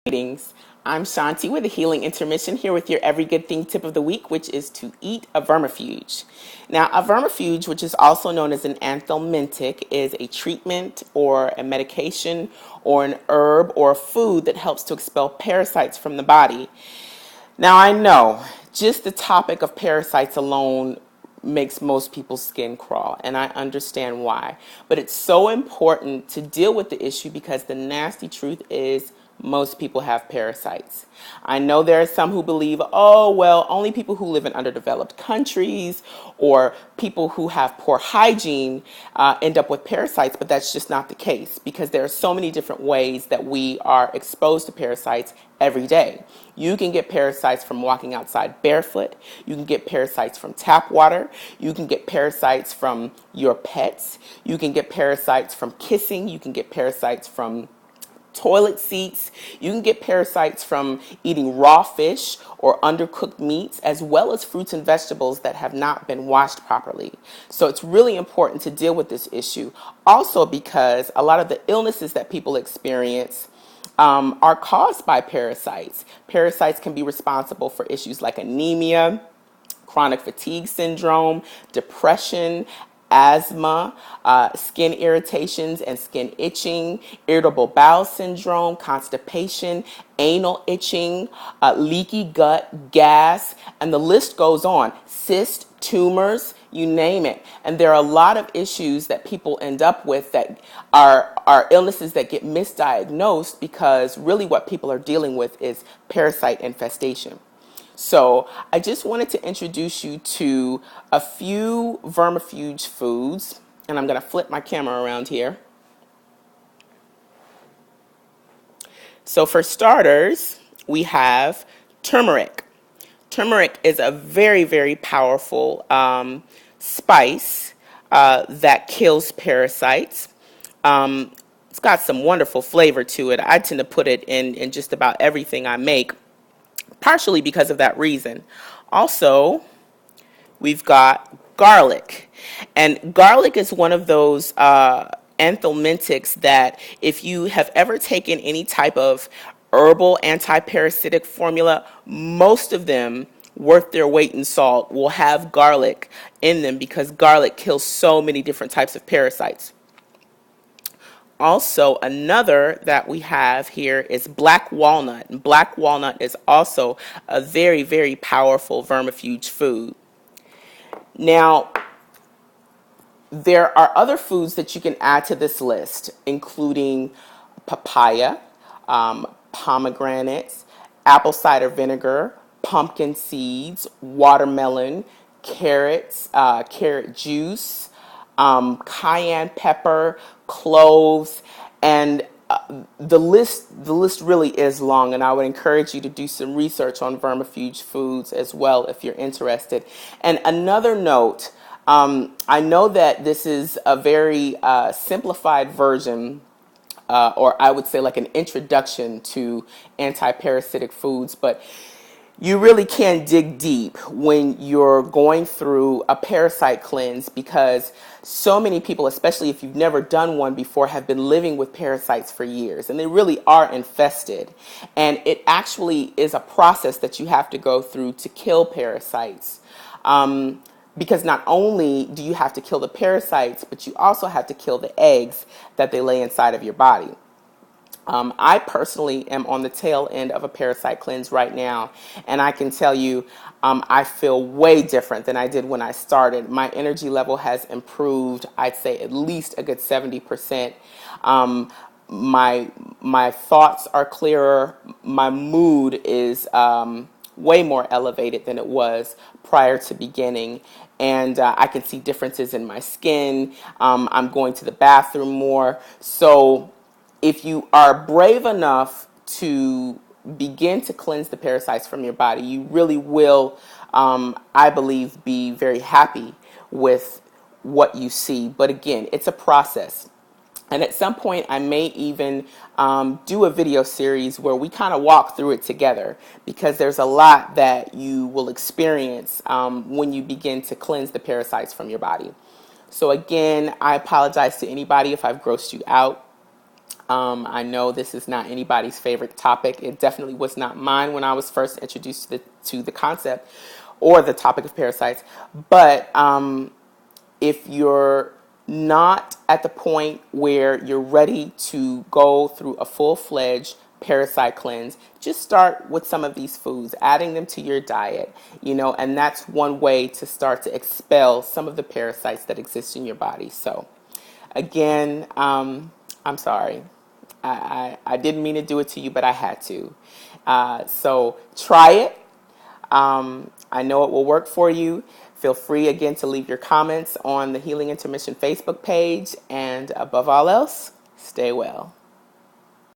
Greetings. I'm Shanti with a Healing Intermission here with your Every Good Thing tip of the week, which is to eat a vermifuge. Now, a vermifuge, which is also known as an anthelmintic, is a treatment or a medication or an herb or a food that helps to expel parasites from the body. Now, I know just the topic of parasites alone makes most people's skin crawl, and I understand why. But it's so important to deal with the issue because the nasty truth is most people have parasites. I know there are some who believe, oh, well, only people who live in underdeveloped countries or people who have poor hygiene end up with parasites, but that's just not the case because there are so many different ways that we are exposed to parasites every day. You can get parasites from walking outside barefoot. You can get parasites from tap water. You can get parasites from your pets. You can get parasites from kissing. You can get parasites from toilet seats. You can get parasites from eating raw fish or undercooked meats, as well as fruits and vegetables that have not been washed properly. So it's really important to deal with this issue. Also because a lot of the illnesses that people experience are caused by parasites. Parasites can be responsible for issues like anemia, chronic fatigue syndrome, depression, asthma, skin irritations and skin itching, irritable bowel syndrome, constipation, anal itching, leaky gut, gas, and the list goes on. Cysts, tumors, you name it. And there are a lot of issues that people end up with that are illnesses that get misdiagnosed because really what people are dealing with is parasite infestation. So I just wanted to introduce you to a few vermifuge foods, and I'm going to flip my camera around here. So for starters, we have turmeric. Turmeric is a very, very powerful spice that kills parasites. It's got some wonderful flavor to it. I tend to put it in just about everything I make, partially because of that reason. Also, we've got garlic. And garlic is one of those anthelmintics that if you have ever taken any type of herbal anti-parasitic formula, most of them worth their weight in salt will have garlic in them because garlic kills so many different types of parasites. Also, another that we have here is black walnut. And black walnut is also a very, very powerful vermifuge food. Now, there are other foods that you can add to this list, including papaya, pomegranates, apple cider vinegar, pumpkin seeds, watermelon, carrots, carrot juice, cayenne pepper, cloves, and the list really is long, and I would encourage you to do some research on vermifuge foods as well if you're interested. And another note, I know that this is a very simplified version, or I would say like an introduction to anti-parasitic foods, but you really can dig deep when you're going through a parasite cleanse because so many people, especially if you've never done one before, have been living with parasites for years, and they really are infested. And it actually is a process that you have to go through to kill parasites. Because not only do you have to kill the parasites, but you also have to kill the eggs that they lay inside of your body. I personally am on the tail end of a parasite cleanse right now, and I can tell you I feel way different than I did when I started. My energy level has improved, I'd say at least a good 70%. My thoughts are clearer. My mood is way more elevated than it was prior to beginning. And I can see differences in my skin. I'm going to the bathroom more. So if you are brave enough to begin to cleanse the parasites from your body, you really will, I believe, be very happy with what you see. But again, it's a process. And at some point, I may even do a video series where we kind of walk through it together because there's a lot that you will experience when you begin to cleanse the parasites from your body. So again, I apologize to anybody if I've grossed you out. I know this is not anybody's favorite topic. It definitely was not mine when I was first introduced to the concept or the topic of parasites. But if you're not at the point where you're ready to go through a full-fledged parasite cleanse, just start with some of these foods, adding them to your diet, and that's one way to start to expel some of the parasites that exist in your body. So again, I'm sorry. I didn't mean to do it to you, but I had to. So try it. I know it will work for you. Feel free again to leave your comments on the Healing Intermission Facebook page. And above all else, stay well.